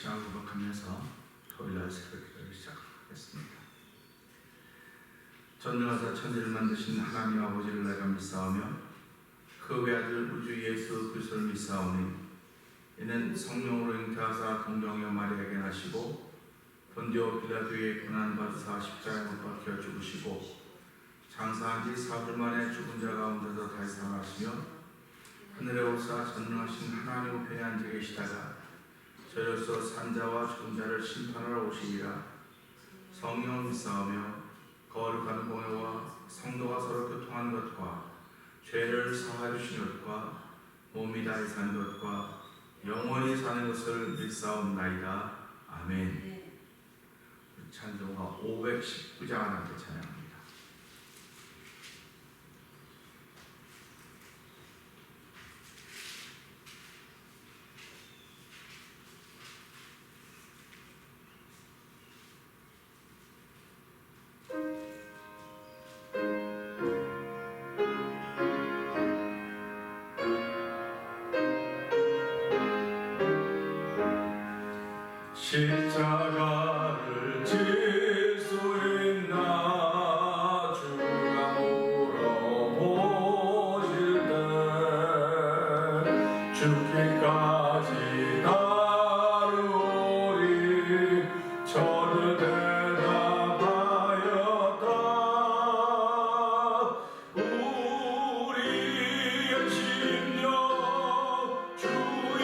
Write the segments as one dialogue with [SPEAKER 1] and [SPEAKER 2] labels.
[SPEAKER 1] 시간을 구박하면서 토요일날 새벽기도를 시작하겠습니다. 전능하사 천지를 만드신 하나님 아버지를 내가 믿사오며 그 외아들 우주 예수 그리스도를 믿사오니 이는 성령으로 잉태하사 동정녀 마리아에게 나시고 본디오 빌라도의 고난받으사 십자가에 못 박혀 죽으시고 장사한 지 사흘 만에 죽은 자 가운데서 다시 살아나시며 하늘에 오사 전능하신 하나님 우편에 앉아 계시다가 저로서 산자와 죽은 자를 심판하러 오시리라. 성령을 믿사오며 거룩한 공회와 성도가 서로 교통하는 것과 죄를 사하여 주시는 것과 몸이 다시 사는 것과 영원히 사는 것을 믿사옵나이다. 아멘. 찬송가 519장 하나님께 찬양합니다.
[SPEAKER 2] 십자가를 질 수 있나 주가 물어보실 때 죽기까지 따르오리 저를 대답하였다. 우리의 심령 주의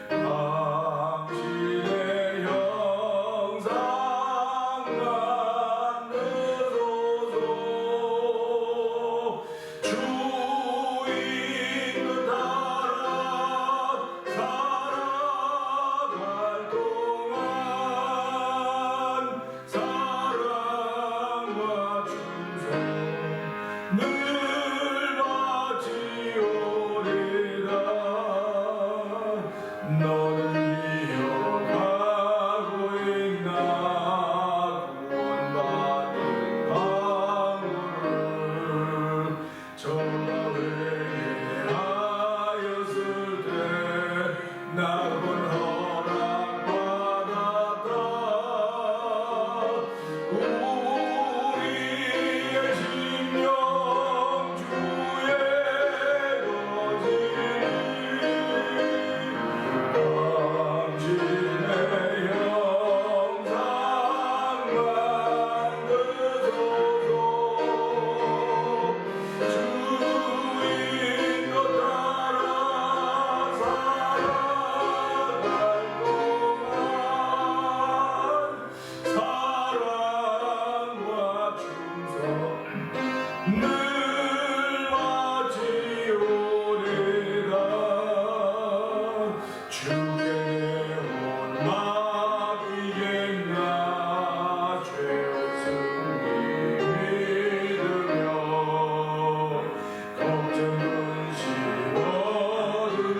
[SPEAKER 2] 당신의 형상 만드소서. 주인 따라 살아갈 동안 사랑과 충성 늘 바치오리라. 너는 이어가고 있나 구원받은 강물을 저가 회개하였을 때 나는 허락받았다. 우리의 심령 주의 당신의 형상 만드소서. 주인 것 따라 살아갈 동안 사랑과 충성 늘 바치오리라. 주의 온 마귀겠나 죄 없음이 믿으며 걱정은 심어두는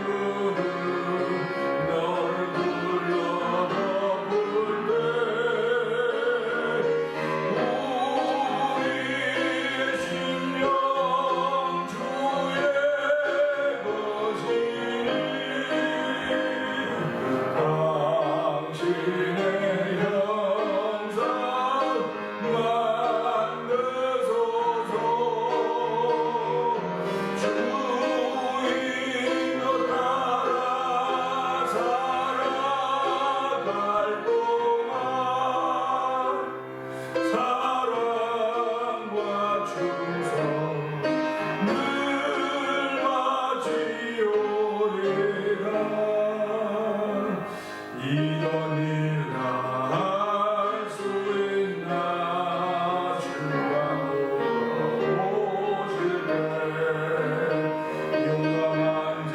[SPEAKER 2] 너를 불러볼 때 우리의 심령 주의 것이니 당신의 형상 만드소서. 주인 것 따라 살아갈 동안 사랑과 충성 늘 바치오리라. 이런 일 다 할 수 있나 주가 물어보실 때 용감한 자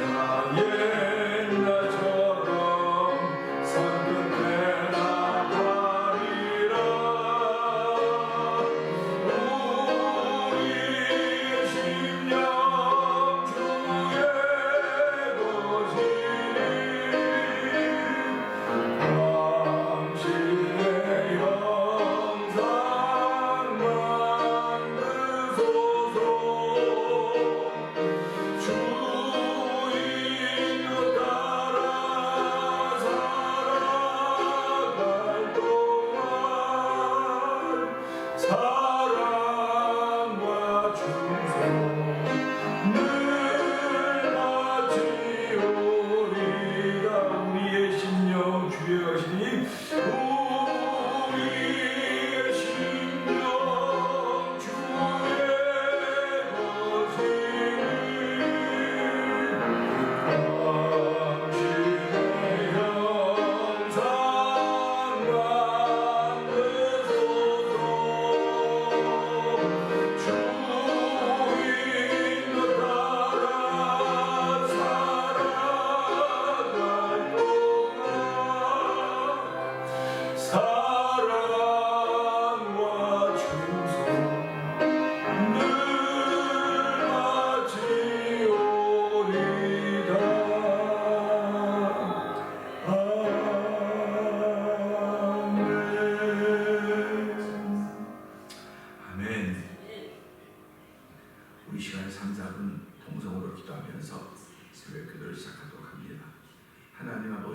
[SPEAKER 2] 옛날처럼 선뜻 대답하리라. 우리의 심령 주의 것이니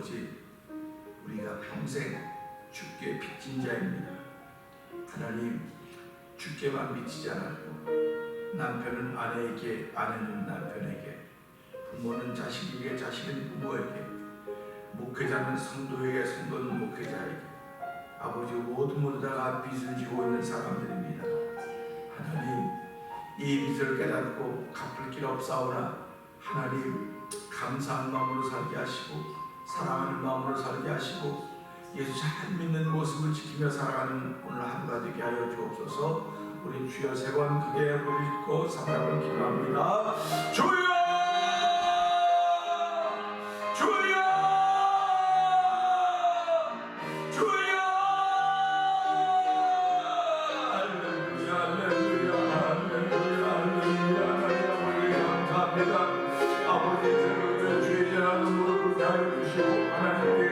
[SPEAKER 1] 아버지, 우리가 평생 주께 빚진 자입니다. 하나님, 주께만 미치지 않았고 남편은 아내에게, 아내는 남편에게, 부모는 자식에게, 자식은 부모에게, 목회자는 성도에게, 성도는 목회자에게, 아버지 모두 다가 빚을 지고 있는 사람들입니다. 하나님, 이 빚을 깨닫고 갚을 길 없사오나 하나님, 감사한 마음으로 살게 하시고 사랑하는 마음으로 살게 하시고 예수 잘 믿는 모습을 지키며 살아가는 오늘 하루가 되게 하여 주옵소서. 우리 주여 세 번 크게 부르짖고 사랑을 기도합니다. 주여! 주여! 주여! 할렐루야, 할렐루야, 할렐루야, 할렐루야. 하나님 감사합니다. 아버지, 새벽에 주의 전하는 무릎을 다여 주시고 하나님께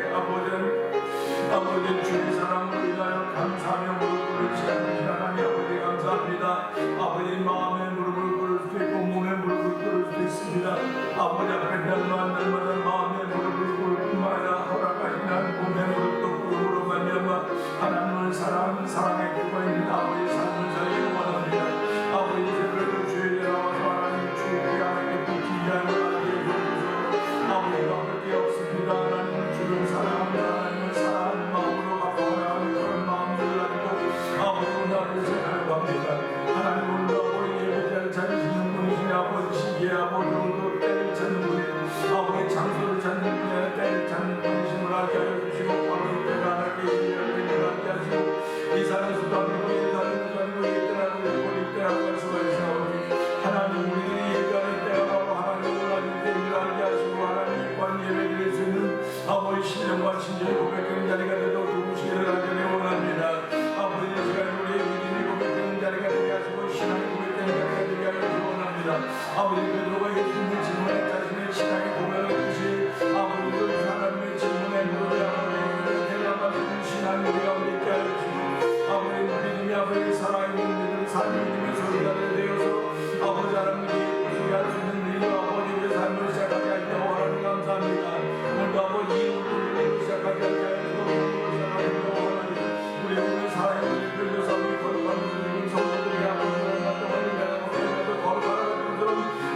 [SPEAKER 1] 아버지 주의 사랑을 위하여 감사하며 무릎을 치는 하나님 아버지 감사합니다. 아버지 마음의 무릎을 꿇을 수도 있고 몸의 무릎을 꿇을 수도 있습니다. 아버지 앞에 날마다 마음의 무릎을 꿇을 뿐만 아니라 허락하시는 몸의 무릎도 꿇음으로 말미암아 하나님을 사랑하는 사랑의 기가 있는 아버지 삶을 살기를 원합니다. 아버지 새벽에 주의 전하와서 하나님 주의 하나님께 붙이지 않는 아버지가 그렇게 없습니다. 하나님을 주를 사랑합니다. 하나님을 사랑하는 마음으로 갖고 하나님 그런 마음을 가지고 아버지 나를 생각합니다. 하나님 오늘 아버지 예배자를 찾으시는 분이시니 아버지 시기에 아버지 오늘도 때를 찾는 분이 아버지 장소를 찾는 분이 때를 찾는 분이심을 알게 하여 주시고 아버지 때가 하나님께 예배를 알게 하시고 이 산에서도 아니고 이 산에서도 아니고 이 때라고 이 때라고 할 수가 있어. 하나님 우리들이 예배하는 때가 바로 하나님을 알는 때를 알게 하시고 하나님 예배 드릴 수 있는 아버지 신령과 신령이 고백하는 자리가 되도록 도우시기를 간절히 원합니다. 아버지 이 시간 우리의 믿음이 고백하는 자리가 되게 하시고 신앙이 고백하는 자리가 되게 하시기 원합니다. 아버지 베드로가 예수님의 질문에 자신의 신앙의 고백을 했듯이 아버지 그 하나님의 질문에 무릎에 아버지 대답하시는 신앙이 우리 가운데 있게 하여 주시고 아버지 믿음이 아버지 살아있는 믿음 삶의 믿음의 소리가 되어서 아버지 하나님께 예쁘게 할 수 있는 일로 아버지 우리의 삶을 시작하게 하시고 하나님 감사합니다. 오늘도 아버지 이 오늘을 시작하게 하시고 우리 오늘 사랑의 변호사 우리 거룩한 우리 성도들이 아버지 거룩하는 분들은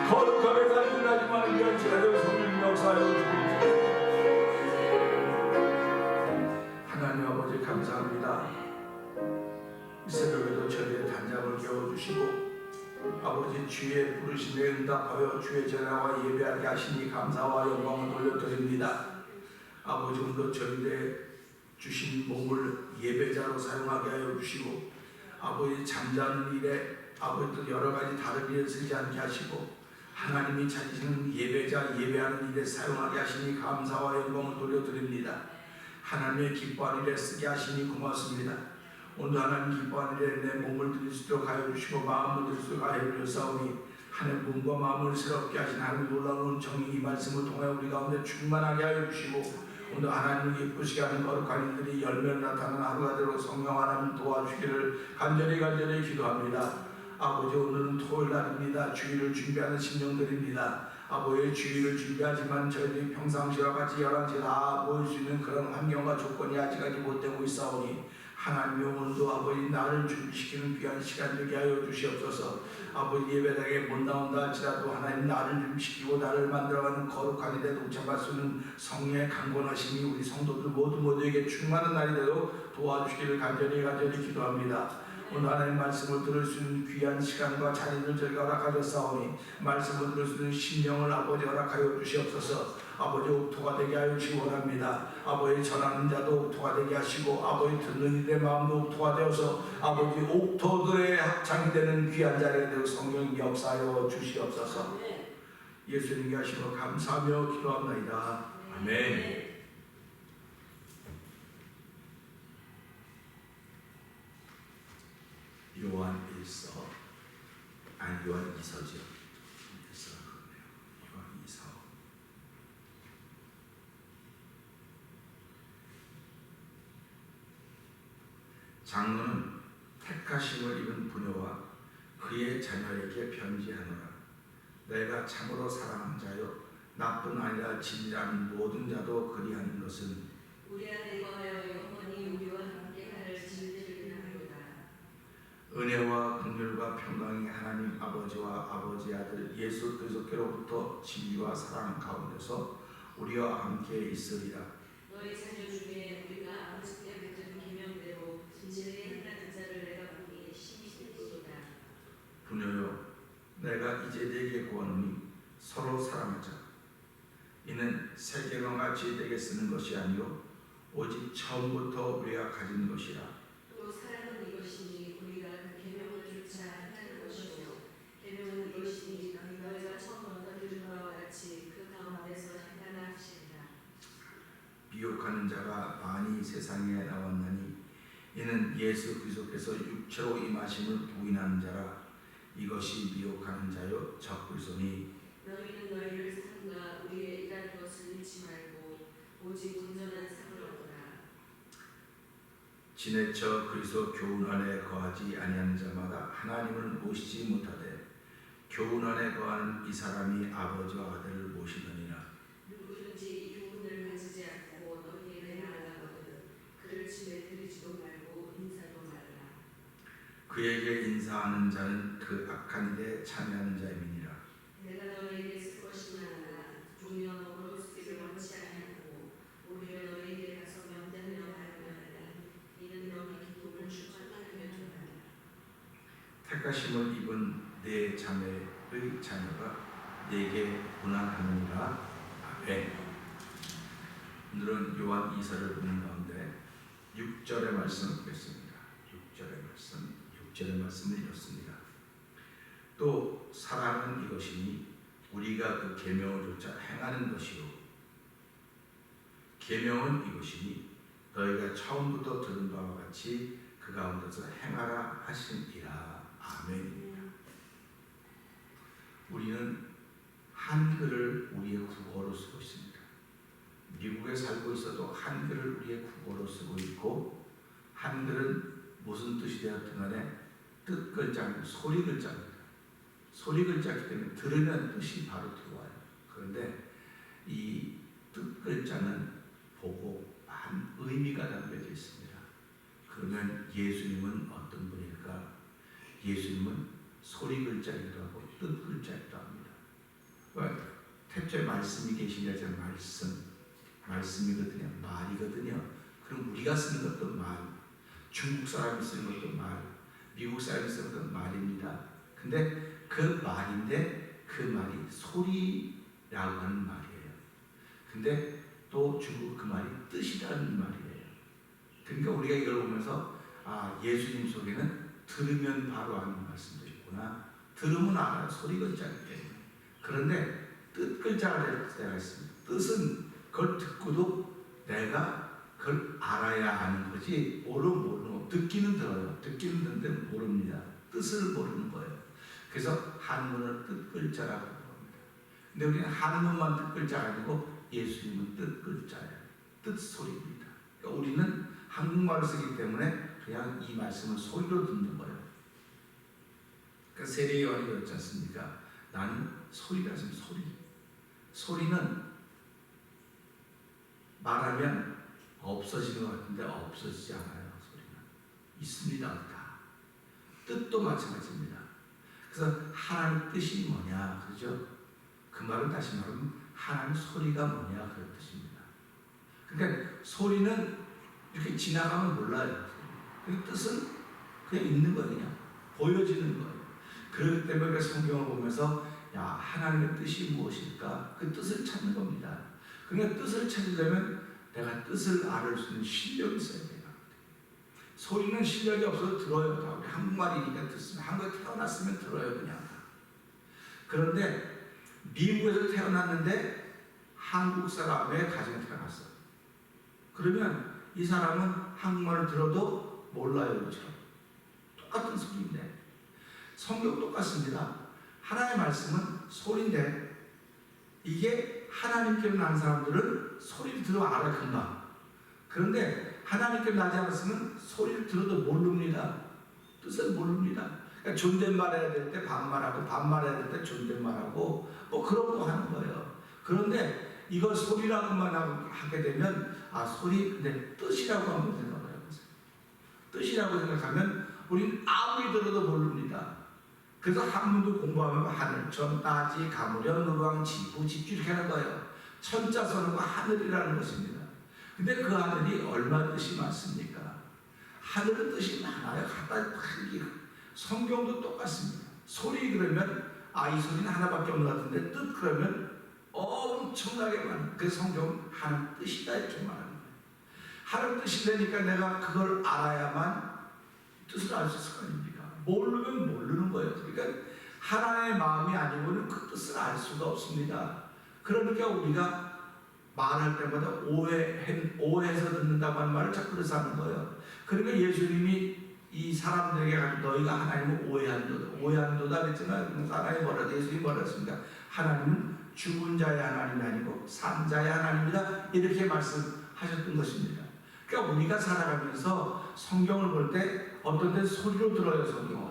[SPEAKER 1] 거룩하게 살긴 하지만 변치가 되어 성령 역사하여 주옵소서. 하나님 아버지 감사합니다. 이 새벽에도 저희의 단잠을 깨워주시고 아버지 주의 부르심에 응답하여 주의 전화와 예배하게 하시니 감사와 영광을 돌려드립니다. 아버지 오늘도 저희의 주신 몸을 예배자로 사용하게 하여 주시고 아버지 잠자는 일에 아버지 또 여러가지 다른 일에 쓰지 않게 하시고 하나님이 찾으시는 예배자 예배하는 일에 사용하게 하시니 감사와 영광을 돌려드립니다. 하나님의 기뻐하는 일에 쓰게 하시니 고맙습니다. 오늘 하나님 기뻐하는 일에 내 몸을 드릴 수 있도록 하여 주시고 마음을 드릴 수 있도록 하여 주사오니 하나님 몸과 마음을 새롭게 하신 하나님 놀라운 정의 이 말씀을 통해 우리 가운데 충만하게 하여 주시고 오늘 하나님을 예쁘시게 하는 거룩한 일들이 열매를 나타나는 하루가 되도록 성령 하나님 도와주기를 간절히 기도합니다. 아버지 오늘은 토요일 날입니다. 주일을 준비하는 심령들입니다. 아버지의 주일을 준비하지만 저희들이 평상시와 같이 11시에 다 모일 수 있는 그런 환경과 조건이 아직까지 못 되고 있사오니 하나님이 오늘도 아버지 나를 준비시키는 귀한 시간 되게 하여 주시옵소서. 아버지 예배당에 못 나온다 할지라도 하나님 나를 준비시키고 나를 만들어가는 거룩한 일에 동참할 수 있는 성령의 강권하심이 우리 성도들 모두에게 충만한 날이 되도록 도와주시기를 간절히 기도합니다. 오늘 하나님 말씀을 들을 수 있는 귀한 시간과 자리를 저희가 허락하셨사오니 말씀을 들을 수 있는 심령을 아버지 허락하여 주시옵소서. 아버지 옥토가 되게 하여 주시기 원합니다. 아버지 전하는 자도 옥토가 되게 하시고 아버지 듣는 이들의 마음도 옥토가 되어서 아버지 옥토들의 합창이 되는 귀한 자리가 되어 성령 역사하여 주시옵소서. 예수님께 하시고 감사하며 기도합니다. 아멘. 요한 1서 요한 2서죠. 1서가 그렇네요. 요한 2서. 장로는 택하심을 입은 부녀와 그의 자녀에게 편지하노라. 내가 참으로 사랑하는 자요 나뿐 아니라 진리라는 모든 자도 그리하는 것은
[SPEAKER 3] 우리 안에 거하여 영원히 우리와 함께할 진리를 인하여다.
[SPEAKER 1] 은혜와 긍휼과 평강이 하나님 아버지와 아버지의 아들 예수 그리스도께로부터 진리와 사랑 가운데서 우리와 함께 있으리라.
[SPEAKER 3] 너희 자녀 중에 우리가 아버지께 받은 계명대로 진리에 행하는 자를 내가 보니 심히 슬프도다.
[SPEAKER 1] 부녀여, 내가 이제 네게 구하노니 서로 사랑하자. 이는 새 계명 같이 내게 쓰는 것이 아니요 오직 처음부터 우리가 가진 것이라.
[SPEAKER 3] 또 사랑은 이것이니 우리가 그 계명을 조차 행하는 것이요 계명은 이것이니 너희가 처음부터 들은 바와 같이 그 가운데서 행하라 하시니라.
[SPEAKER 1] 미혹하는 자가 많이 세상에 나왔나니 이는 예수 그리스도께서 육체로 임하심을 부인하는 자라. 이것이 미혹하는 자요 적그리스도니
[SPEAKER 3] 너희는 너희를 삼가 우리의 일하는 것을 잊지 말고 오직 온전한 상을 얻으라.
[SPEAKER 1] 지내쳐 그리스도 교훈 안에 거하지 아니하는 자마다 하나님을 모시지 못하되 교훈 안에 거하는 이 사람이 아버지와 아들을 모시느니라.
[SPEAKER 3] 누구든지 이 교훈을 가지지 않고 너희에게 나아가거든 그를 집에 들이지도 말고 인사도 말라.
[SPEAKER 1] 그에게 인사하는 자는 그 악한 일에 참여하는 자임이니라.
[SPEAKER 3] 내가 너희에게 쓸 것이 많아 종려 너로 쓰기를 원치 아니하고 오히려 너희에게 가서 면대하려 하였느니라. 이는 너희 기쁨을 충만하게 하리라.
[SPEAKER 1] 택하심을 입은 네 자매의 자녀가 네게 고난하느니라. 아멘. 오늘은 요한 2서를 보는 가운데 6절의 말씀을 보겠습니다. 6절의 말씀을 이렇습니다. 또 사랑은 이것이니 우리가 그 계명을 조차 행하는 것이요 계명은 이것이니 너희가 처음부터 들은 바와 같이 그 가운데서 행하라 하시니라. 아멘입니다. 우리는 한글을 우리의 국어로 쓰고 있습니다. 미국에 살고 있어도 한글을 우리의 국어로 쓰고 있고 한글은 무슨 뜻이 되었든 간에 뜻 글자는 소리 글자입니다. 소리 글자이기 때문에 들으면 뜻이 바로 들어와요. 그런데 이 뜻 글자는 보고 한 의미가 담겨져 있습니다. 그러면 예수님은 어떤 분일까? 예수님은 소리 글자이기도 하고 뜻 글자이기도 합니다. 태초에 말씀이 계시냐? 말씀이거든요. 말이거든요. 그럼 우리가 쓰는 것도 말, 중국 사람이 쓰는 것도 말, 미국 사람이 쓰는 것도 말입니다. 근데 그 말인데 그 말이 소리라고 하는 말이에요. 근데 또 중국 그 말이 뜻이라는 말이에요. 그러니까 우리가 이걸 보면서 예수님 속에는 들으면 바로 아는 말씀도 있구나. 들으면 알아요. 소리 글자이기 때문에. 그런데 뜻 글자가 될 때가 있습니다. 뜻은 그걸 듣고도 내가 그걸 알아야 아는 거지 모르는 듣기는 들어요. 듣기는 듣는데 모릅니다. 뜻을 모르는 거예요. 그래서 한문을 뜻 글자라고 합니다. 근데 우리는 한문만 뜻 글자가 아니고 예수님은 뜻 글자예요. 뜻 소리입니다. 그러니까 우리는 한국말을 쓰기 때문에 그냥 이 말씀을 소리로 듣는 거예요. 그러니까 세례 요한이 그렇지 않습니까? 나는 소리라 하시면 소리. 소리는 말하면 없어지는 것 같은데 없어지지 않아요. 소리는 있습니다. 다. 뜻도 마찬가지입니다. 그래서 하나님 뜻이 뭐냐, 그렇죠? 그 말은 다시 말하면 하나님 소리가 뭐냐 그런 뜻입니다. 그러니까 소리는 이렇게 지나가면 몰라요. 그 뜻은 그냥 있는 거예요. 보여지는 거예요. 그렇기 때문에 성경을 보면서 하나님의 뜻이 무엇일까? 그 뜻을 찾는 겁니다. 그러니까 뜻을 찾으려면 내가 뜻을 알을 수 있는 실력이 있어야 돼요. 소리는 실력이 없어도 들어요. 다 우리 한국말이니까 듣습니다. 한국에 태어났으면 들어요. 그냥. 그런데 미국에서 태어났는데 한국 사람의 가정에 태어났어. 그러면 이 사람은 한국말을 들어도 몰라요. 그렇죠? 똑같은 소리인데 성경 똑같습니다. 하나님의 말씀은 소리인데 이게 하나님께로 난 사람들은 소리를 들어 알아 금방. 그런데 하나님께로 나지 않았으면 소리를 들어도 모릅니다. 뜻을 모릅니다. 그러니까 존댓말해야 될 때 반말하고 반말해야 될 때 존댓말하고 뭐 그런 거 하는 거예요.
[SPEAKER 4] 그런데 이걸 소리라고만 하게 되면 소리 근데 뜻이라고 한번 생각을 해보세요. 뜻이라고 생각하면 우리는 아무리 들어도 모릅니다. 그래서 한문도 공부하면 하늘, 천, 따지, 가무련, 누광, 지부, 집주 이렇게 하는 거예요. 천자 서는 거 하늘이라는 것입니다. 근데 그 하늘이 얼마나 뜻이 많습니까? 하늘은 뜻이 많아요. 갖다 크기. 성경도 똑같습니다. 소리 그러면 이 소리는 하나밖에 없는 것 같은데 뜻 그러면 엄청나게 많은 그 성경 하는 뜻이다 이렇게 말하는 거예요. 하는 뜻이 되니까 내가 그걸 알아야만 뜻을 알 수 있을 거 아닙니까? 모르면 모르는 거예요. 그러니까 하나님의 마음이 아니고는 그 뜻을 알 수가 없습니다. 그러니까 우리가 말할 때마다 오해해서 듣는다고 하는 말을 자꾸 그래서 하는 거예요. 그러니까 예수님이 이 사람들에게 가지고 너희가 하나님을 오해한도다 그랬잖아요. 하나님이 뭐라 예수님이 뭐라 했습니까? 하나님은 죽은 자의 하나님이 아니고 산 자의 하나님이다 이렇게 말씀하셨던 것입니다. 그러니까 우리가 살아가면서 성경을 볼 때 어떤 때는 소리로 들어요. 성경은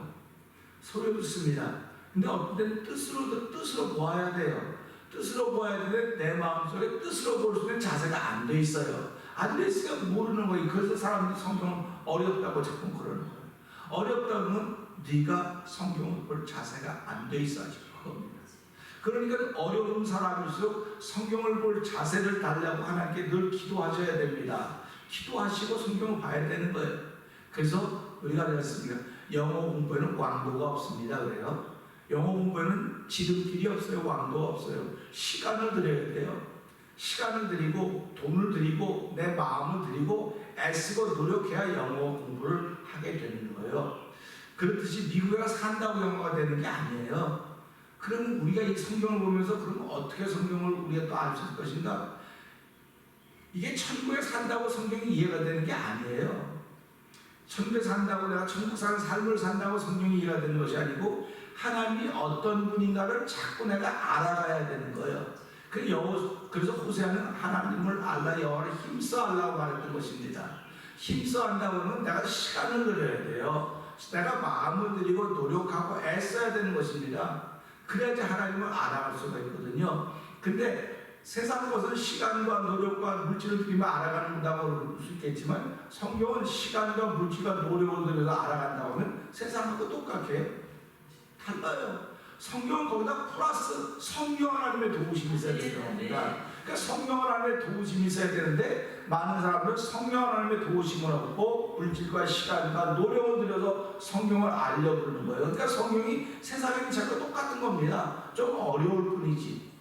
[SPEAKER 4] 소리로 듣습니다. 근데 어떤 때는 뜻으로 보아야 돼요. 뜻으로 보아야 되는데 내 마음속에 뜻으로 볼 수 있는 자세가 안 돼 있어요. 안 돼 있으니까 모르는 거예요. 그래서 사람들이 성경을 어렵다고 자꾸 그러는 거예요. 어렵다면 네가 성경을 볼 자세가 안 돼 있어 아직 그겁니다. 그러니까 어려운 사람일수록 성경을 볼 자세를 달라고 하나님께 늘 기도하셔야 됩니다. 기도하시고 성경을 봐야 되는 거예요. 그래서 우리가 그랬습니다. 영어 공부에는 왕도가 없습니다. 그래요. 영어 공부에는 지름길이 없어요. 왕도가 없어요. 시간을 들여야 돼요. 시간을 들이고 돈을 들이고 내 마음을 들이고 애쓰고 노력해야 영어 공부를 하게 되는 거예요. 그렇듯이 미국에 가서 산다고 영어가 되는 게 아니에요. 그럼 우리가 이 성경을 보면서 그럼 어떻게 성경을 우리가 또 알 수 있을 것인가? 이게 천국에 산다고 성경이 이해가 되는 게 아니에요. 천국에 산다고 내가 천국 사는 삶을 산다고 성경이 이해가 되는 것이 아니고 하나님이 어떤 분인가를 자꾸 내가 알아가야 되는 거예요. 그래서 호세아는 하나님을 알라 여호와를 힘써 알라고 말했던 것입니다. 힘써 한다고 하면 내가 시간을 들여야 돼요. 내가 마음을 들이고 노력하고 애써야 되는 것입니다. 그래야지 하나님을 알아갈 수가 있거든요. 근데 세상 것은 시간과 노력과 물질을 들이면 알아간다고 볼 수 있겠지만 성경은 시간과 물질과 노력을 들여서 알아간다고 하면 세상하고 똑같아요. 달라요. 성경은 거기다 플러스 성령 하나님의 도우심이 있어야 되는 겁니다. 그러니까 성령 하나님의 도우심이 있어야 되는데 많은 사람들은 성령 하나님의 도우심을 얻고 물질과 시간과 노력을 들여서 성경을 알려고 그러는 거예요. 그러니까 성경이 세상의 책과 똑같은 겁니다. 좀 어려울 뿐이지.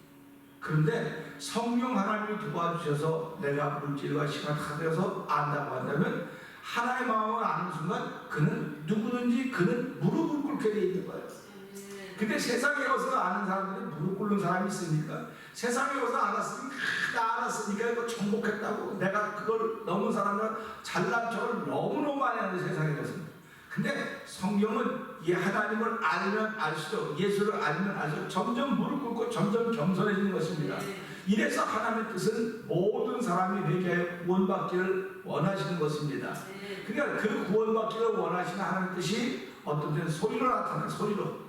[SPEAKER 4] 그런데 성령 하나님이 도와주셔서 내가 물질과 시간 다 들여서 안다고 한다면 하나님의 마음을 아는 순간 그는 누구든지 그는 무릎을 꿇게 돼 있는 거예요. 근데 세상에 가서 아는 사람들은 무릎 꿇는 사람이 있습니까? 세상에 가서 알았으니까 이거 정복했다고 내가 그걸 넘은 사람은 잘난 척을 너무너무 많이 하는 세상에 가서. 근데 성경은 이 하나님을 알면 알수록 예수를 알면 알수록 점점 무릎 꿇고 점점 겸손해지는 것입니다. 이래서 하나님의 뜻은 모든 사람이 회개하여 구원받기를 원하시는 것입니다. 그러니까 그 구원받기를 원하시는 하나님의 뜻이 어떤 때는 소리로 나타나요. 소리로.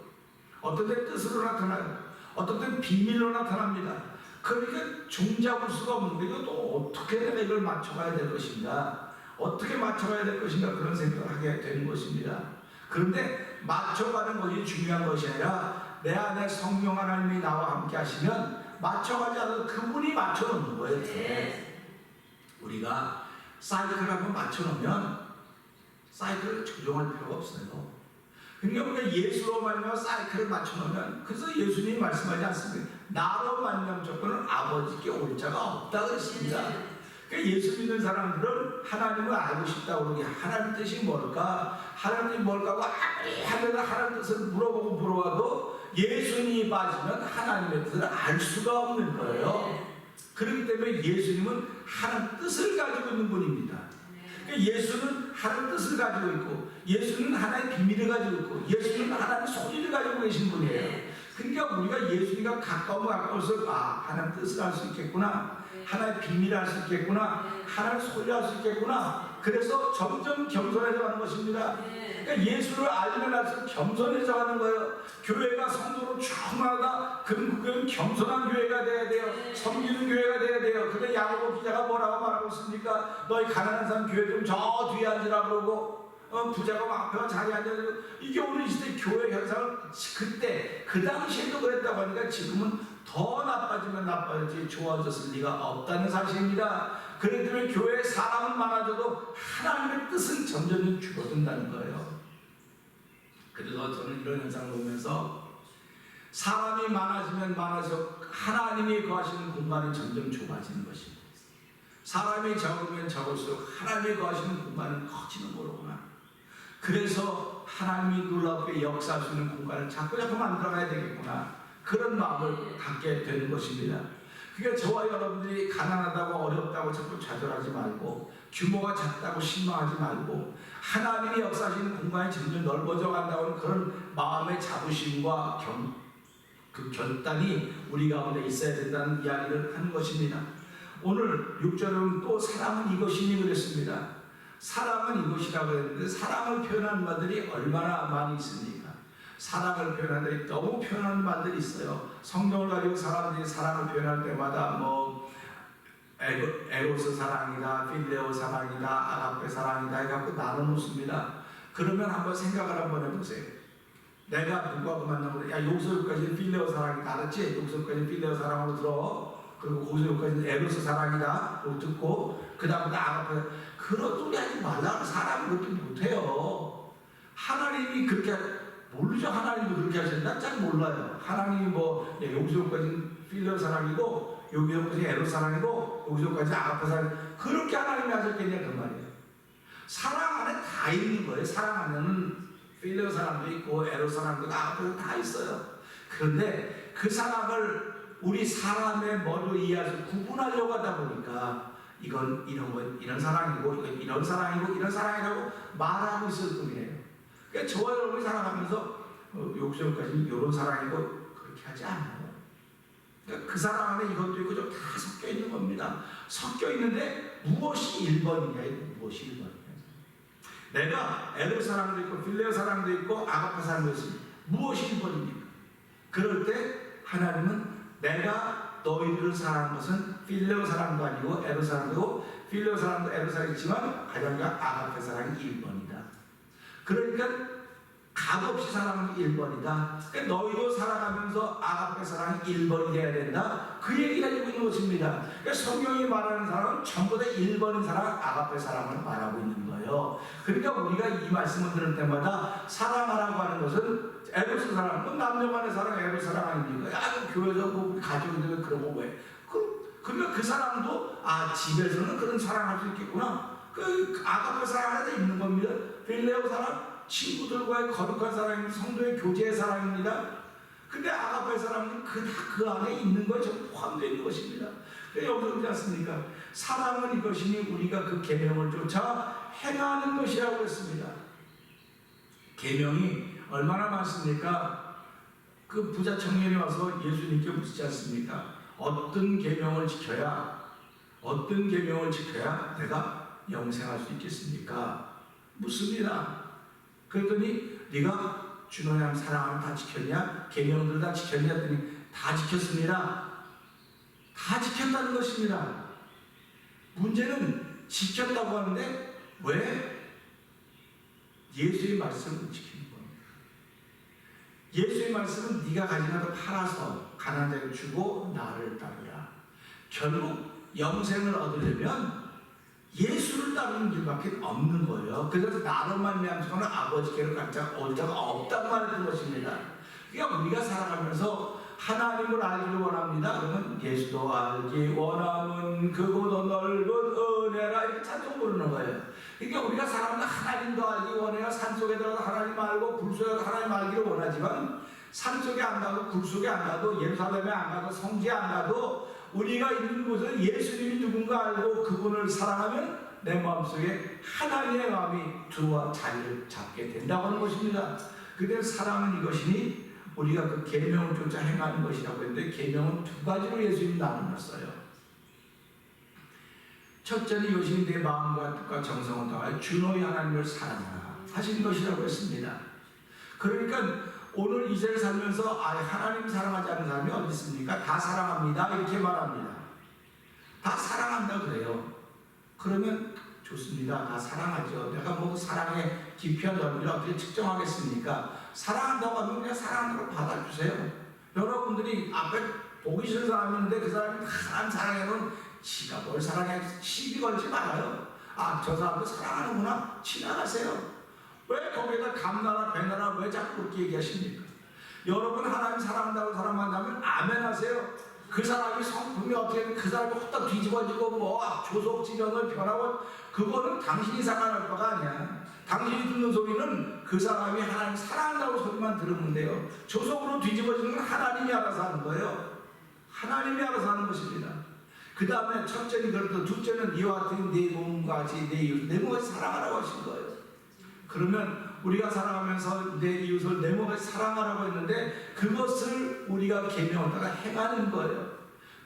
[SPEAKER 4] 어떤 때는 뜻으로 나타나요. 어떤 때는 비밀로 나타납니다. 그러니까 종잡을 수가 없는데 이것도 어떻게 내가 이걸 맞춰가야 될 것인가, 어떻게 맞춰가야 될 것인가 그런 생각을 하게 되는 것입니다. 그런데 맞춰가는 것이 중요한 것이 아니라 내 안에 성령 하나님이 나와 함께 하시면 맞춰가지 않아도 그분이 맞춰놓는 거예요. 우리가 사이클을 한번 맞춰놓으면 사이클을 조정할 필요가 없어요. 그러니까 우리가 예수로 말미암아 사이클을 맞춰놓으면, 그래서 예수님이 말씀하지 않습니까? 나로 말미암아 조건은 아버지께 올 자가 없다 그랬습니다. 그러니까 예수 믿는 사람들은 하나님을 알고 싶다고 그러니 하나님 뜻이 뭘까? 하나님이 뭘까 하고 아무리 하늘에 하나님 뜻을 물어보고 물어봐도 예수님이 빠지면 하나님의 뜻을 알 수가 없는 거예요. 그렇기 때문에 예수님은 하나님 뜻을 가지고 있는 분입니다. 그러니까 예수는 하나님 뜻을 가지고 있고, 예수는 하나님의 비밀을 가지고 있고, 예수는 하나님의 소리를 가지고 계신 분이에요. 그러니까 우리가 예수님과 가까우면 가까울수록 하나님 뜻을 알 수 있겠구나. 하나의 비밀을 알 수 있겠구나, 하나를 소유할 수 있겠구나. 그래서 점점 겸손해져 가는 것입니다. 그러니까 예수를 알면 알수록 겸손해져 가는 거예요. 교회가 성도로 충만하다. 그건 겸손한 교회가 돼야 돼요. 섬기는 교회가 돼야 돼요. 근데 야고보 기자가 뭐라고 말하고 있습니까? 너희 가난한 사람 교회 좀 저 뒤에 앉으라 그러고, 부자가 앞에 자리에 앉아서, 이게 오늘 시대 교회 현상을 그때 그 당시에도 그랬다고 하니까 지금은 더 나빠지면 나빠지지 좋아졌을 리가 없다는 사실입니다. 그렇기 때문에 교회에 사람은 많아져도 하나님의 뜻은 점점 줄어든다는 거예요. 그래서 저는 이런 현상을 보면서 사람이 많아지면 많아져 하나님이 거하시는 공간이 점점 좁아지는 것입니다. 사람이 적으면 적을수록 하나님이 거하시는 공간은 커지는 거로구나. 그래서 하나님이 놀랍게 역사할 수 있는 공간을 자꾸 만들어가야 되겠구나. 그런 마음을 갖게 되는 것입니다. 그러니까 저와 여러분들이 가난하다고 어렵다고 자꾸 좌절하지 말고, 규모가 작다고 실망하지 말고, 하나님이 역사하시는 공간이 점점 넓어져 간다는 그런 마음의 자부심과 그 결단이 우리 가운데 있어야 된다는 이야기를 하는 것입니다. 오늘 6절은 또 사랑은 이것이니 그랬습니다. 사랑은 이것이라고 했는데 사랑을 표현하는 말들이 얼마나 많이 있습니까? 사랑을 표현하는데 너무 표현하는 말들이 있어요. 성경을 가지고 사람들이 사랑을 표현할 때마다 에로스 사랑이다, 필레오 사랑이다, 아가페 사랑이다 해갖고 나눠놓습니다. 그러면 한번 생각을 한번 해보세요. 내가 누구하고 만나면 야 여기서 여기까지는 필레오 사랑이다, 알았지? 여기서 여기까지는 필레오 사랑으로 들어. 그리고 거기서 여기까지는 에로스 사랑이다 그거 듣고 그 다음부터 아가페. 그런 소리 하지 말라고. 사람이 그렇게 못해요. 하나님이 그렇게 모르죠. 하나님도 그렇게 하셨나? 잘 몰라요. 하나님이 여기서 여기까지는 필레오 사랑이고 여기서까지 에로스 사랑이고 여기서까지 아가페 사랑, 그렇게 하나님이 하셨겠냐 그 말이에요. 사랑 안에 다 있는 거예요. 사랑 안에는 필레오 사랑도 있고 에로스 사랑도 아가페도 다 있어요. 그런데 그 사랑을 우리 사람의 머리로 이해해서 구분하려고 하다 보니까 이건 이런 사랑이고 이건 이런 사랑이고 이런 사랑이라고 말하고 있을 뿐이에요. 그러니까 저와 여러분이 살아가면서 여기서까지 이런 사랑이고 그렇게 하지 않아요. 그러니까 그 사랑 안에 이것도 있고 좀 다 섞여 있는 겁니다. 섞여 있는데 무엇이 1번이냐? 무엇이 1번이냐? 내가 에로스 사랑도 있고 필레오 사랑도 있고 아가페 사랑도 있습니다. 무엇이 1번입니까? 그럴 때 하나님은 내가 너희들을 사랑한 것은 필레오 사랑도 아니고 에로스 사랑도, 필레오 사랑도 에로스 사랑이지만 가장 아가페 사랑이 1번이다. 그러니까 값없이 사랑은 1번이다. 그러니까 너희도 살아가면서 아가페 사랑이 1번이 돼야 된다. 그 얘기가 하고 있는 것입니다. 그러니까 성경이 말하는 사랑은 전부 다 1번인 사랑, 아가페 사랑을 말하고 있는 거예요. 그러니까 우리가 이 말씀을 들을 때마다 사랑하라고 하는 것은 에로스 사랑, 남녀간의 사랑, 에로스 사랑 아닙니까? 교회에서 가족인데 그런 거 왜? 그러니까 그 사랑도 집에서는 그런 사랑할 수 있겠구나. 그 아가페 사랑 안에 있는 겁니다. 필레오 사랑, 친구들과의 거룩한 사랑입니다. 성도의 교제의 사랑입니다. 근데 아가페 사랑은 그 안에 있는 거에 좀 포함되어 있는 것입니다. 여기서 그렇지 않습니까? 사랑은 이것이니 우리가 그 계명을 쫓아 행하는 것이라고 했습니다. 계명이 얼마나 많습니까? 그 부자 청년이 와서 예수님께 묻지 않습니까? 어떤 계명을 지켜야 내가 영생할 수 있겠습니까? 묻습니다. 그랬더니 네가 주 너의 하나님 사랑하면 다 지켰냐? 계명들 다 지켰냐? 했더니 다 지켰습니다. 다 지켰다는 것입니다. 문제는 지켰다고 하는데 왜 예수의 말씀을 지키는 겁니다. 예수의 말씀은 네가 가진 것을 팔아서 가난한 자에게 주고 나를 따르라. 결국 영생을 얻으려면 예수를 따르는 길밖에 없는 거예요. 그래서 나로 말미암아서는 아버지께로 갈 자가 없다고 말했던 것입니다. 그러니까 우리가 살아가면서 하나님을 알기를 원합니다. 그러면 예수도 알기 원함은 그보다 넓은 은혜라, 이렇게 찬송 부르는 거예요. 그러니까 우리가 살아가면서 하나님도 알기 원해요. 산속에 들어가서 하나님 알고 굴 속에 들어가서 하나님 알기를 원하지만 산속에 안 가도 굴 속에 안 가도 예루살렘에 안 가도 성지에 안 가도 우리가 있는 곳은 예수님이 누군가 알고 그분을 사랑하면 내 마음속에 하나님의 마음이 들어와 자리를 잡게 된다고 하는 것입니다. 그런데 사랑은 이것이니 우리가 그 계명을 쫓아 행하는 것이라고 했는데 계명은 두 가지로 예수님이 나누었어요. 첫째는 요신이 내 마음과 뜻과 정성을 다하여 주 너희 하나님을 사랑하라 하신 것이라고 했습니다. 그러니까 오늘 이 세를 살면서 하나님 사랑하지 않는 사람이 어디 있습니까? 다 사랑합니다 이렇게 말합니다. 다 사랑한다 그래요. 그러면 좋습니다. 다 사랑하죠. 내가 뭐 사랑의 깊이와 넓이를 어떻게 측정하겠습니까? 사랑한다고 하면 그냥 사랑으로 받아주세요. 여러분들이 앞에 보기 싫은 사람이 있는데 그 사람이 하나님 사랑해놓은 지가 뭘 사랑해 시비 걸지 말아요. 저 사람도 사랑하는구나 지나가세요. 왜 거기에다 감나라 배나라 왜 자꾸 그렇게 얘기하십니까? 여러분 하나님 사랑한다고 사랑한다면 아멘 하세요. 그 사람이 성품이 어떻게 그 사람이 헛다 뒤집어지고 뭐 조속지정을 변하고 그거는 당신이 상관할 바가 아니야. 당신이 듣는 소리는 그 사람이 하나님 사랑한다고 소리만 들으면 돼요. 조속으로 뒤집어지는 건 하나님이 알아서 하는 거예요. 하나님이 알아서 하는 것입니다. 그 다음에 첫째는 그렇고 둘째는 이와 같은 내 몸과 같이 내 이웃 내 몸을 사랑하라고 하신 거예요. 그러면 우리가 사랑하면서 내 이웃을 내 몸에 사랑하라고 했는데 그것을 우리가 계명하다가 행하는 거예요.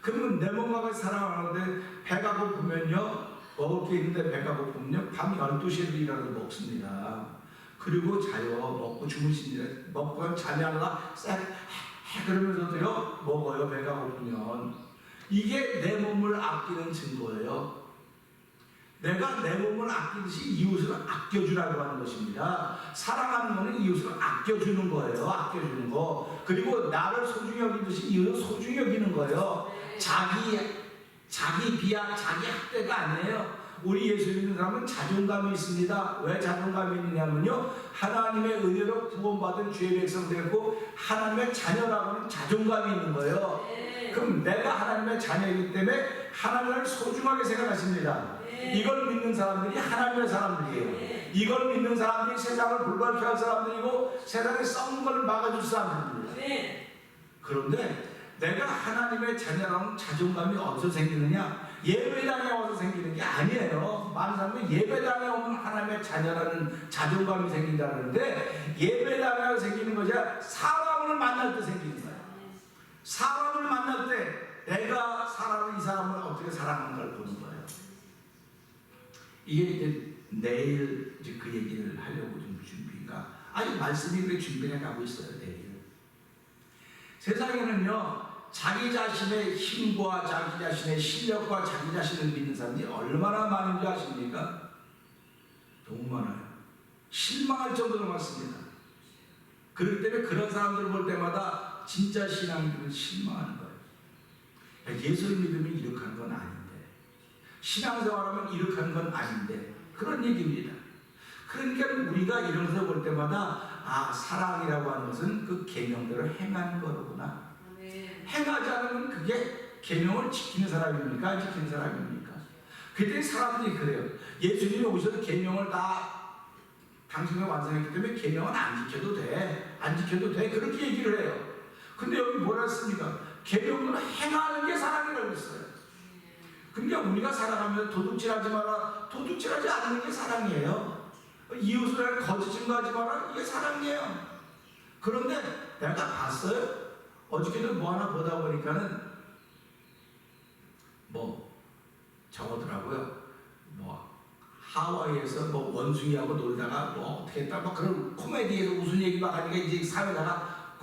[SPEAKER 4] 그러면 내 몸과 같이 사랑하는데 배가 고프면요 먹을 게 있는데 배가 고프면요 밤 12시에도 일어나서 먹습니다. 그리고 자요. 먹고 주무십니다. 먹고 자면서 싹 그러면서도요 먹어요. 배가 고프면. 이게 내 몸을 아끼는 증거예요. 내가 내 몸을 아끼듯이 이웃을 아껴주라고 하는 것입니다. 사랑하는 것은 이웃을 아껴주는 거예요. 아껴주는 거. 그리고 나를 소중히 여기듯이 이웃을 소중히 여기는 거예요. 자기 비하, 자기 학대가 아니에요. 우리 예수 믿는 사람은 자존감이 있습니다. 왜 자존감이 있느냐면요. 하나님의 은혜로 구원받은 주의 백성 되고 하나님의 자녀라고는 자존감이 있는 거예요. 그럼 내가 하나님의 자녀이기 때문에 하나님을 소중하게 생각하십니다. 이걸 믿는 사람들이 하나님의 사람들이에요. 이걸 믿는 사람들이 세상을 불발케 할 사람들이고 세상에 썩는 걸 막아줄 사람들입니다. 그런데 내가 하나님의 자녀라는 자존감이 어디서 생기느냐? 예배당에 와서 생기는 게 아니에요. 많은 사람들이 예배당에 오면 하나님의 자녀라는 자존감이 생긴다는데 예배당에 생기는 것이 아니라 사람을 만날 때 생기는 거예요. 사람을 만날 때 내가 이 사람을 어떻게 사랑하는가를 보는 거예요. 이게 이제 내일 이제 그 얘기를 하려고 좀 준비가 아니 말씀이 그렇게 준비해 가고 있어요. 내일 세상에는요 자기 자신의 힘과 자기 자신의 실력과 자기 자신을 믿는 사람들이 얼마나 많은지 아십니까? 너무 많아요. 실망할 정도로 많습니다. 그렇기 때문에 그런 사람들을 볼 때마다 진짜 신앙인들은 실망하는 거예요. 예수를 믿으면 이렇게 하는 건 아닌데 신앙생활하면 이렇게 하는 건 아닌데 그런 얘기입니다. 그러니까 우리가 이런 것을 볼 때마다 사랑이라고 하는 것은 그 계명대로 행하는 거로구나. 행하지 않으면 그게 계명을 지키는 사람입니까? 안 지키는 사람입니까? 그때 사람들이 그래요. 예수님이 오셔서 계명을 다 당신이 완성했기 때문에 계명은 안 지켜도 돼. 안 지켜도 돼. 그렇게 얘기를 해요. 근데 여기 뭐라 했습니까? 계명을 행하는 게 사랑이라고 했어요. 그러니까 우리가 살아가면 도둑질하지 마라. 도둑질하지 않는 게 사랑이에요. 이웃을 거짓 증거하지 마라. 이게 사랑이에요. 그런데 내가 봤어요. 어저께도 뭐 하나 보다 보니까는 저거더라고요. 하와이에서 원숭이하고 놀다가 어떻게 했다 그런 코미디에서 무슨 얘기 막 하니까 이제 사회다가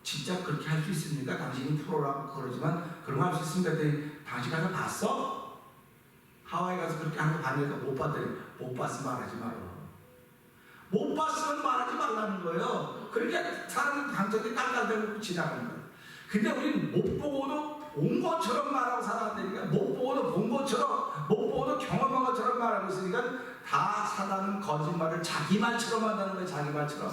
[SPEAKER 4] 진짜 그렇게 할 수 있습니까? 당신이 프로라고 그러지만 그런 거 할 수 있습니까? 그랬더니 당신 가서 봤어? 하와이 가서 그렇게 하는 거 봤는데 못 봤더니 못 봤으면 말하지 마라. 못 봤으면 말하지 말라는 거예요. 그러니까 사람은 당장에 깜깜대고 지나가는 거예요. 근데 우리는 못 보고도 온 것처럼 말하고 살아간다니까. 못 보고도 본 것처럼, 못 보고도 경험한 것처럼 말하고 있으니까 다 사단은 거짓말을 자기 말처럼 한다는 거예요. 자기 말처럼.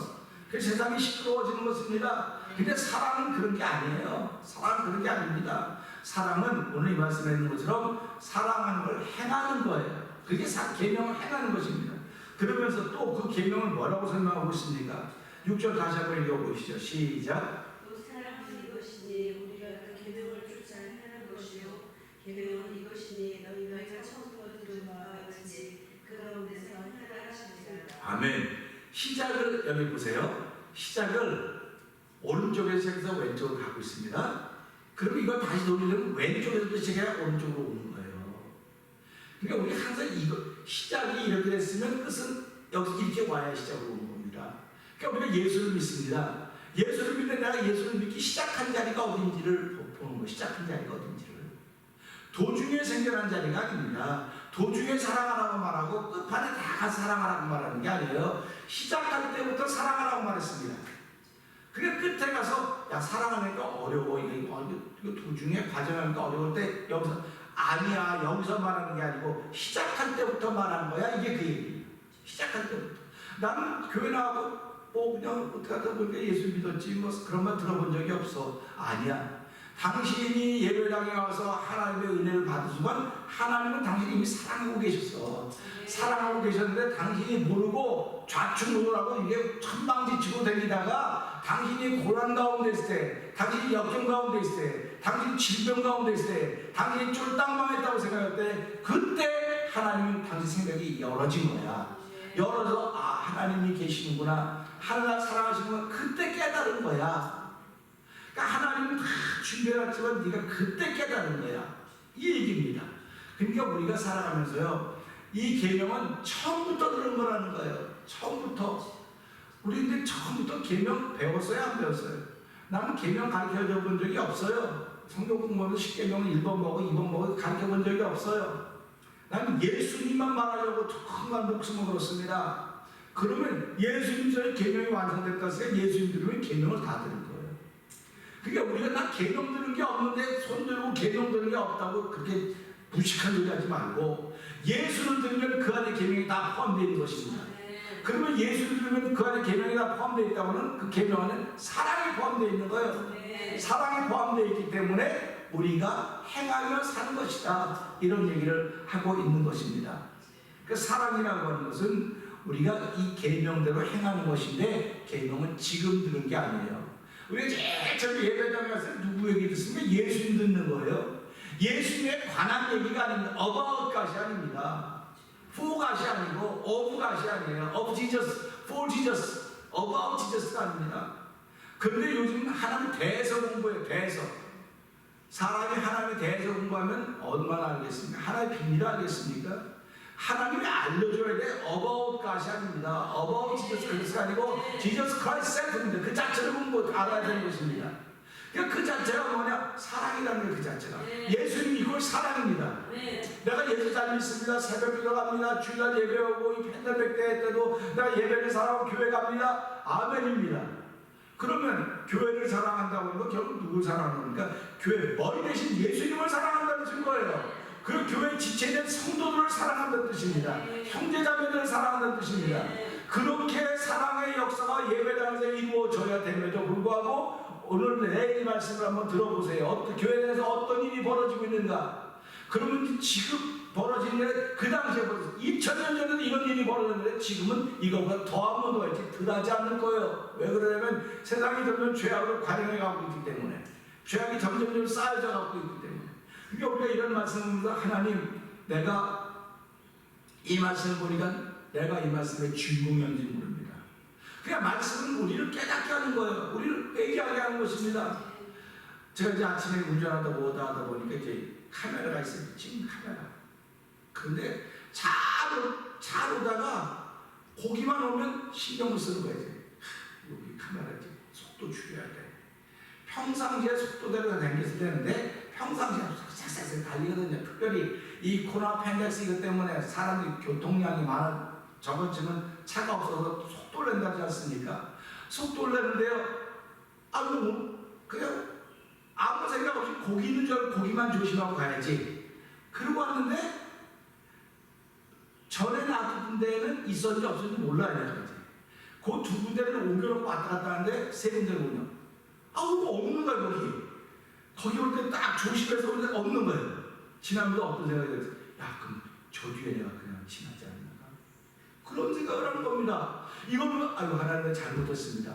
[SPEAKER 4] 그래서 세상이 시끄러워지는 것입니다. 근데 사랑은 그런 게 아니에요. 사랑은 그런 게 아닙니다. 사랑은 오늘 이 말씀에 있는 것처럼 사랑하는 걸 행하는 거예요. 그게 계명을 행하는 것입니다. 그러면서 또 그 계명을 뭐라고 설명하고 있습니까? 6절 다시 한번 읽어보시죠. 시작.
[SPEAKER 3] 또 사랑하는 것이니 우리가 그 계명을 쫓아 행하는 것이요 계명은 이것이니 너희가 처음부터 들은 바와 같이 그 가운데서 행하라 하시니라.
[SPEAKER 4] 아멘. 시작을 여기 보세요. 시작을 오른쪽에서 시작해서 왼쪽으로 가고 있습니다. 그리고 이걸 다시 돌리려면 왼쪽에서 시작해야 오른쪽으로 오는 거예요. 그러니까 우리 항상 이거 시작이 이렇게 됐으면 끝은 여기 이렇게 와야 시작으로 오는 겁니다. 그러니까 우리가 예수를 믿습니다. 예수를 믿는 내가 예수를 믿기 시작한 자리가 어딘지를 보는 거. 시작한 자리가 어딘지를. 도중에 생겨난 자리가 아닙니다. 도중에 사랑하라고 말하고 끝판에 다 가서 사랑하라고 말하는 게 아니에요. 시작할 때부터 사랑하라고 말했습니다. 그래 끝에 가서 야 사랑하니까 어려워 이거 도중에 과정하니까 어려울 때 여기서 아니야 여기서 말하는 게 아니고 시작할 때부터 말하는 거야. 이게 그 얘기예요. 시작할 때부터. 나는 교회 나가고 뭐 그냥 어떻게 하다 보니까 예수 믿었지 뭐 그런 말 들어본 적이 없어. 아니야. 당신이 예배당에 와서 하나님의 은혜를 받은 순간 하나님은 당신이 이미 사랑하고 계셨어. 사랑하고 계셨는데 당신이 모르고 좌충우돌하고 이게 천방지치고 다니다가 당신이 고난 가운데 있을 때, 당신이 역경 가운데 있을 때, 당신이 질병 가운데 있을 때, 당신이 쫄딱망했다고 생각할 때 그때 하나님은 당신 생각이 열어진 거야. 열어서 아 하나님이 계시는구나, 하나님 사랑하시는구나, 그때 깨달은 거야. 그러니까 하나님은 다 준비해놨지만 네가 그때 깨달은 거야. 이 얘기입니다. 그러니까 우리가 살아가면서요 이 계명은 처음부터 들은 거라는 거예요. 처음부터. 우리 근데 처음부터 계명 배웠어요? 안 배웠어요? 나는 계명 가르쳐줘 본 적이 없어요. 성경 공부하면서 10계명은 1번 보고 2번 보고 가르쳐 본 적이 없어요. 나는 예수님만 말하려고 정말 목숨을 걸었습니다. 그러면 예수님의 계명이 완성됐다 해서 예수님 들으면 계명을 다 들은 거예요. 그러니까 우리가 나 계명 들은 게 없는데 손 들고 계명 들은 게 없다고 그렇게 무식한 소리 하지 말고 예수를 들으면 그 안에 계명이 다 포함되어 있는 것입니다. 그러면 예수를 들으면 그 안에 계명이 다 포함되어 있다고는 그 계명 안에 사랑이 포함되어 있는 거예요. 사랑이 포함되어 있기 때문에 우리가 행하며 사는 것이다, 이런 얘기를 하고 있는 것입니다. 그 사랑이라고 하는 것은 우리가 이 계명대로 행하는 것인데 계명은 지금 들은 게 아니에요. 우리가 제일 처음에 예배당에 가서 누구 얘기 듣습니까? 예수님 듣는 거예요. 예수님에 관한 얘기가 아닙니다. about God이 아닙니다. for God이 아니고 of God이 아니에요. of Jesus, for Jesus, about Jesus가 아닙니다. 그런데 요즘 하나님 대해서 공부해요. 대해서. 사람이 하나님에 대해서 공부하면 얼마나 알겠습니까? 하나님의 비밀을 알겠습니까? 하나님이 알려줘야 돼. about God이 아닙니다. about Jesus Christ가 아니고 Jesus Christ self입니다. 그 자체를 공부 알아야 되는 것입니다. 그러니까 그 자체가 뭐냐? 사랑이라는 게 그 자체가. 예수님 이걸 사랑입니다. 내가 예수 잘 믿습니다. 새벽 기도 갑니다. 주일날 예배하고 이 팬데믹 때도 내가 예배를 사랑하고 교회 갑니다. 아멘입니다. 그러면 교회를 사랑한다고 하는 건 결국 누굴 사랑하는 겁니까? 교회 머리 대신 예수님을 사랑한다는 뜻인 거예요. 그 교회 지체된 성도들을 사랑한다는 뜻입니다. 형제자매들을 사랑한다는 뜻입니다. 그렇게 사랑의 역사가 예배당에서 이루어져야 됨에도 불구하고 오늘 내일 말씀을 한번 들어보세요. 교회 내에서 어떤 일이 벌어지고 있는가? 그러면 지금 벌어지는 그 당시에 벌어졌어요. 2000년 전에도 이런 일이 벌어졌는데 지금은 이거보다 더한 번 더했지 덜하지 않을 거예요. 왜 그러냐면 세상이 점점 죄악으로 관영해 가고 있기 때문에, 죄악이 점점 쌓여져 가고 있기 때문에. 그러니까 우리가 이런 말씀을 보면서 하나님, 내가 이 말씀을 보니까 내가 이 말씀의 주인공이었는지 모릅니다. 그냥 말씀은 우리를 깨닫게 하는 거예요. 우리를 회개하게 하는 것입니다. 제가 이제 아침에 운전하다 뭐다 하다 보니까 이제 카메라가 있어요. 지금 카메라. 그런데 잘 오다가 고기만 오면 신경을 쓰는 거예요. 여기 카메라 이제 속도 줄여야 돼. 평상시에 속도대로 당겨서 되는데 평상시에 싹싹싹 달리거든요. 특별히 이 코로나 팬데믹 이것 때문에 사람들이 교통량이 많아. 저번 주는 차가 없어서 속도를 낸다지 않습니까? 속도를 내는데요. 그냥 아무 생각 없이 고기 있는 줄 알고 고기만 조심하고 가야지. 그러고 왔는데 전에 놔둔 데는 있었는지 없었는지 몰라야 되는 거지. 그 두 군데를 옮겨놓고 왔다 갔다 하는데 세 군데를 옮겨. 그거 없는 거야 거기. 거기 올 때 딱 조심해서 오는데 없는 거예요. 지나면서 어떤 생각이 들었어요. 야 그럼 저 뒤에 내가 그냥 지나지 않는가? 그런 생각을 하는 겁니다. 이거는 하나님 잘못했습니다.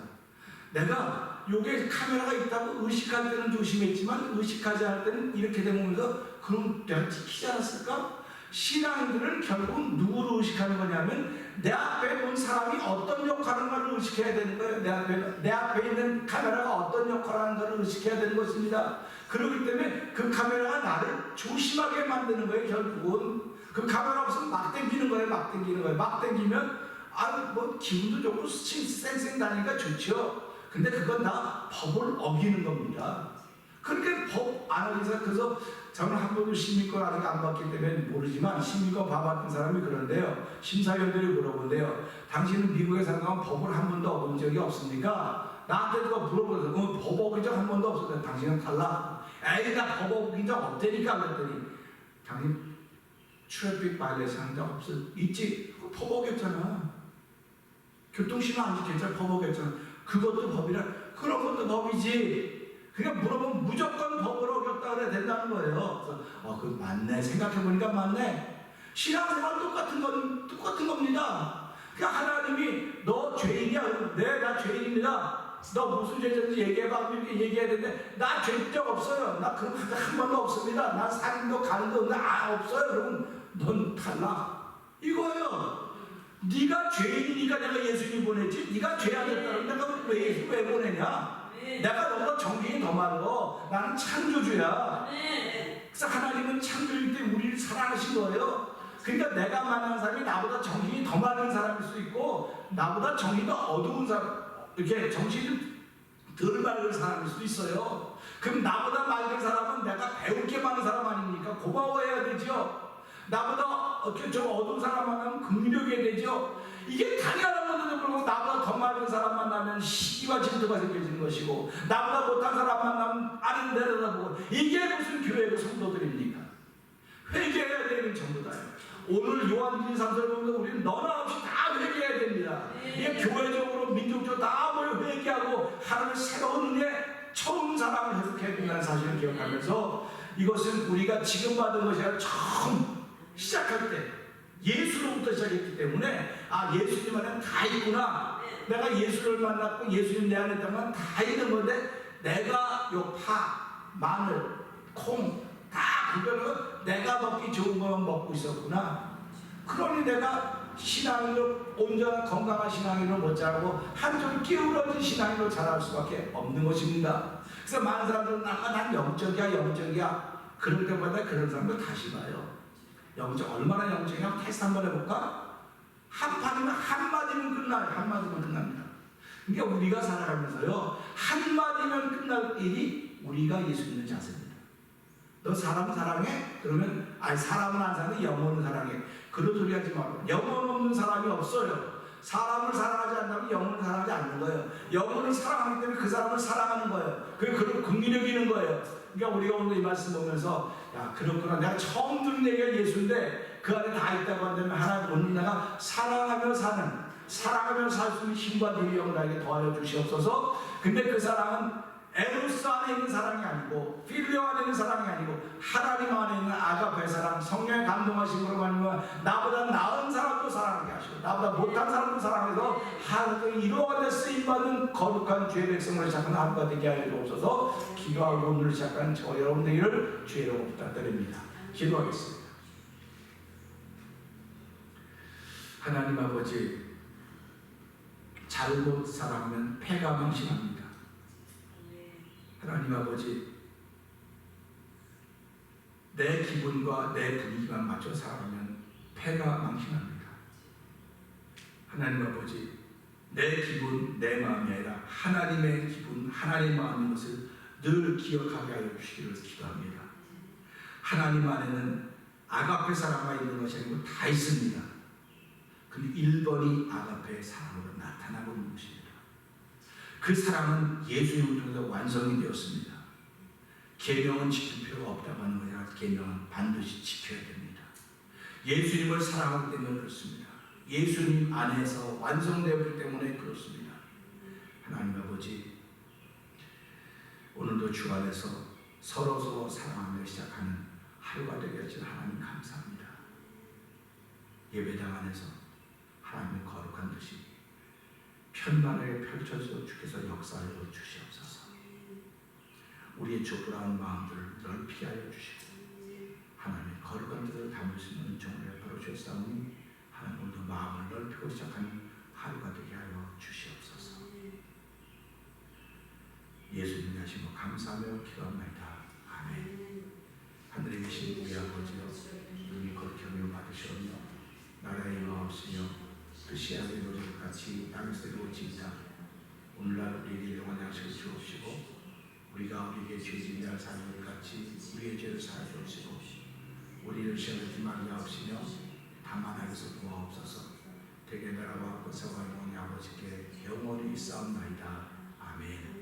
[SPEAKER 4] 내가 요게 카메라가 있다고 의식할 때는 조심했지만 의식하지 않을 때는 이렇게 되면서 그럼 내가 지키지 않았을까? 신앙인들은 결국 누구를 의식하는 거냐면 내 앞에 본 사람이 어떤 역할을 하는 걸 의식해야 되는 거예요. 내 앞에 있는 카메라가 어떤 역할을 하는 걸 의식해야 되는 것입니다. 그렇기 때문에 그 카메라가 나를 조심하게 만드는 거예요. 결국은 그 카메라 없으면 막 당기는 거예요. 막 당기는 거예요. 막 당기면 뭐 기분도 좋고 쌩쌩 다니까 좋죠. 근데 그건 다 법을 어기는 겁니다. 그러니까 법 안 어기서 그래서 저는 한 번도 시민권 아직 안 받기 때문에 모르지만 시민권 봐봤던 사람이 그런데요. 심사위원들이 물어본대요. 당신은 미국에 살면 법을 한 번도 어긴 적이 없습니까? 나한테 누가 물어보세요. 법 어긴 적 한 번도 없었대. 당신은 탈락. 에이 나 법 어긴 적 없다니까 그랬더니 당신 트래픽 바이올레이션 한 적 없어? 있지? 법 어겼잖아. 교통신호 안 지켰잖아. 법 어겼잖아. 그것도 법이라. 그런 것도 법이지. 그냥 물어보면 무조건 법을 어겼다 그래야 된다는 거예요. 그래서 그 맞네. 생각해보니까 맞네. 신앙생활 똑같은 겁니다. 그러니까 하나님이 너 죄인이야. 네, 나 죄인입니다. 너 무슨 죄인지 얘기해봐. 이렇게 얘기해야 되는데 나 죄적 없어요. 나 그런 한 번도 없습니다. 나 살인도 가는도 없어요. 그러면 넌 탈락. 이거예요. 네가 죄인이니까 내가 예수님 보냈지. 네가 죄 안 했다면 내가 왜 예수 왜 보내냐? 내가 너보다 정신이 더 많고 나는 창조주야. 그래서 하나님은 창조일 때 우리를 사랑하신 거예요. 그러니까 내가 만난 사람이 나보다 정신이 더 많은 사람일 수 있고 나보다 정신이 더 어두운 사람, 이렇게 정신이 덜 맑은 사람일 수도 있어요. 그럼 나보다 맑은 사람은 내가 배울 게 많은 사람 아닙니까? 고마워해야 되죠. 나보다 좀 어두운 사람 만나면 긍휼하게 되죠. 이게 당연한 건데도 불구하고 나보다 더 많은 사람 만나면 시기와 질투가 생겨지는 것이고 나보다 못한 사람 만나면 아는 데려다보고 이게 무슨 교회의 성도들입니까? 회개해야 되는 전부다요. 오늘 요한일서 3절 보면 우리는 너나 없이 다 회개해야 됩니다. 이게 교회적으로 민족적으로 다 모여 회개하고 하나님의 새로운 은혜 처음 사랑을 회복해야 된다는 사실을 기억하면서 이것은 우리가 지금 받은 것이 아니라 처음 시작할 때 예수로부터 시작했기 때문에 예수님 안에 다 있구나. 내가 예수를 만났고 예수님 내 안에 있다면 다 있는 건데 내가 요 파, 마늘, 콩 다 구별하고 내가 먹기 좋은 것만 먹고 있었구나. 그러니 내가 신앙으로 온전한 건강한 신앙으로 못 자라고 한쪽으로 기울어진 신앙으로 자랄 수밖에 없는 것입니다. 그래서 많은 사람들은 난 영적이야. 그럴 때마다 그런 사람들 다시 봐요. 얼마나 영적이냐 테스트 한번 해볼까? 한마디면 끝나요. 한마디면 끝납니다. 그러니까 우리가 살아가면서요 한마디면 끝날 일이 우리가 예수 믿는 자세입니다. 너 사람 사랑해? 그러면 사람은 안 사는데 영혼은 사랑해. 그런 소리 하지 말고. 영혼 없는 사람이 없어요. 사람을 사랑하지 않는다면 영혼을 사랑하지 않는 거예요. 영혼을 사랑하기 때문에 그 사람을 사랑하는 거예요. 그걸 긍휼히 여기는 거예요. 그러니까 우리가 오늘 이 말씀 보면서 그렇구나. 내가 처음 들은 얘기가 예수인데 그 안에 다 있다고 한다면 하나님 오늘 내가 사랑하며 살 수 있는 힘과 능력을 나에게 더하여 주시옵소서. 근데 그 사랑은 에로스 안에 있는 사랑이 아니고 필리오 안에 있는 사랑이 아니고 하나님 안에 있는 아가페 사랑, 성령의 감동하심으로 말미암아 나보다 나은 사람도 사랑하게 하시고 나보다 못한 사람도 사랑해서 하나님 이루어가는 쓰임받는 거룩한 주의 백성을 시작하는 하루가 되게 하여 주옵소서. 기도하고 오늘 시작하는 저 여러분들을 주의 이름으로 부탁드립니다. 기도하겠습니다. 하나님 아버지, 잘못 살아가면 패가 망신합니다. 하나님 아버지, 내 기분과 내 분위기만 맞춰 살아가면 패가 망신합니다. 하나님 아버지, 내 기분, 내 마음이 아니라 하나님의 기분, 하나님의 마음인 것을 늘 기억하게 하여 주시기를 기도합니다. 하나님 안에는 아가페 사랑가 있는 것이 아니고 다 있습니다. 근데 1번이 아가페의 사랑으로 나타나고 있는 것입니다. 그 사랑은 예수님을 통해서 완성이 되었습니다. 계명은 지킬 필요가 없다고 하는 것이 아니라 계명은 반드시 지켜야 됩니다. 예수님을 사랑하기 때문에 그렇습니다. 예수님 안에서 완성되었기 때문에 그렇습니다. 하나님 아버지, 오늘도 주 안에서 서로 사랑하며 시작하는 하루가 되게 하신 하나님 감사합니다. 예배당 안에서 하나님의 거룩한 뜻이 편만하게 펼쳐져 주께서 역사하여 주시옵소서. 우리의 조그라운 마음들을 넓히 하여 주시고 하나님의 거룩한 뜻을 담을 수 있는 종을 베풀어 주셨사오니 하나님 오늘도 마음을 넓히고 시작하는 하루가 되게 하여 주시옵소서. 예수님 하시고 감사하며 기도합니다. 아멘. 하늘에 계신 우리 아버지여, 눈이 거룩히 여겨 받으시옵소서. 주옵시며 나라의 임하옵시며 뜻이 하늘에 이루어진 것 같이 땅에서 이루어지이다. 오늘날 우리에게 일용할 양식을 주옵시고 우리가 우리에게 죄진 자를 사하는 것 같이 우리의 죄를 사하여 주옵시고 우리를 시험에 들지 말게 하옵시며 다만 하여서 구하옵소서. 대개 나라와 권세와 영광이 아버지께 영원히 있사옵나이다. 아멘.